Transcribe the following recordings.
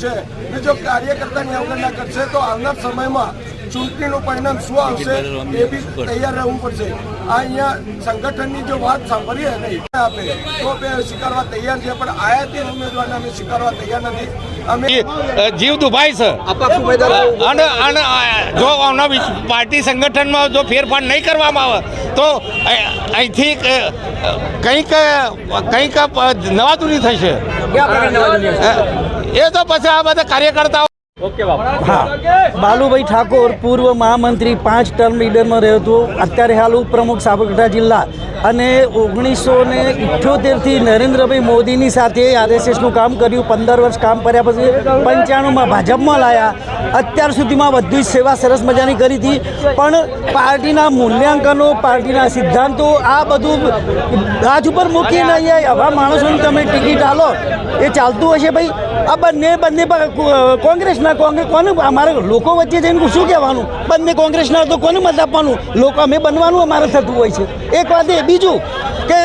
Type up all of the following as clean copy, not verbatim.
છે અને જો કાર્યકર્તાની અવગણના કરશે તો આવનાર સમયમાં ચૂંટણીનું પરિણામ શું આવશે એ બી તૈયાર રહેવું પડશે. આ અહીંયા સંગઠનની જો વાત સાંભળીએ નહીં આપે તો સ્વીકારવા તૈયાર છે, પણ આયાતી ઉમેદવારને અમે સ્વીકારવા તૈયાર નથી. અમે જીવ દુભાઈ છે અને જો પાર્ટી સંગઠનમાં જો ફેરફાર નહીં કરવામાં આવે તો અહીંથી કંઈક નવાતું નહીં થશે. એ તો પછી આ બધા કાર્યકર્તાઓ. હા, બાલુભાઈ ઠાકોર પૂર્વ મહામંત્રી 5 ટર્મ લીડરમાં રહ્યો હતો, અત્યારે હાલ ઉપપ્રમુખ સાબરકાંઠા જિલ્લા, અને 1978થી નરેન્દ્રભાઈ મોદીની સાથે RSSનું કામ કર્યું. 15 વર્ષ કામ કર્યા પછી 95માં ભાજપમાં લાયા. અત્યાર સુધીમાં બધું જ સેવા સરસ મજાની કરી હતી, પણ પાર્ટીના મૂલ્યાંકનો, પાર્ટીના સિદ્ધાંતો આ બધું ગાજ ઉપર મૂકીને અહીંયા આવા માણસોને તમે ટિકિટ આલો એ ચાલતું હશે ભાઈ? આ બંને કોંગ્રેસના કોને અમારે લોકો વચ્ચે જઈને શું કહેવાનું? બંને કોંગ્રેસના તો કોને મત આપવાનું? લોકો અમે બનવાનું અમારે થતું હોય છે. એક વાત એ. બીજું કે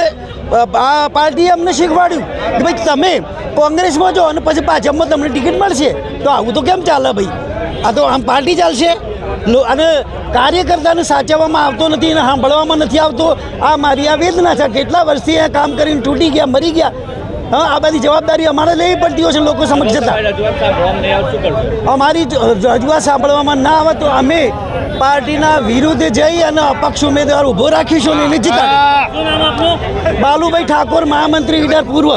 આ પાર્ટીએ અમને શીખવાડ્યું કે ભાઈ તમે કોંગ્રેસમાં જો અને પછી ભાજપમાં તમને ટિકિટ મળશે, તો આવું તો કેમ ચાલે ભાઈ? આ તો આમ પાર્ટી ચાલશે અને કાર્યકર્તાને સાચવવામાં આવતો નથી અને સાંભળવામાં નથી આવતો. આ મારી આ વેદના છે. કેટલા વર્ષથી આ કામ કરીને તૂટી ગયા, મરી ગયા. હા, આ બધી જવાબદારી અમારે લેવી પડતી હોય છે લોકો સમક્ષ જતા. અમારી રજૂઆત સાંભળવામાં ના આવે તો અમે પાર્ટીના વિરુદ્ધ જઈ અને અપક્ષ ઉમેદવાર ઉભો રાખીશું ને એને જીતાડીશું. બાલુભાઈ ઠાકોર, મહામંત્રી પૂર્વ.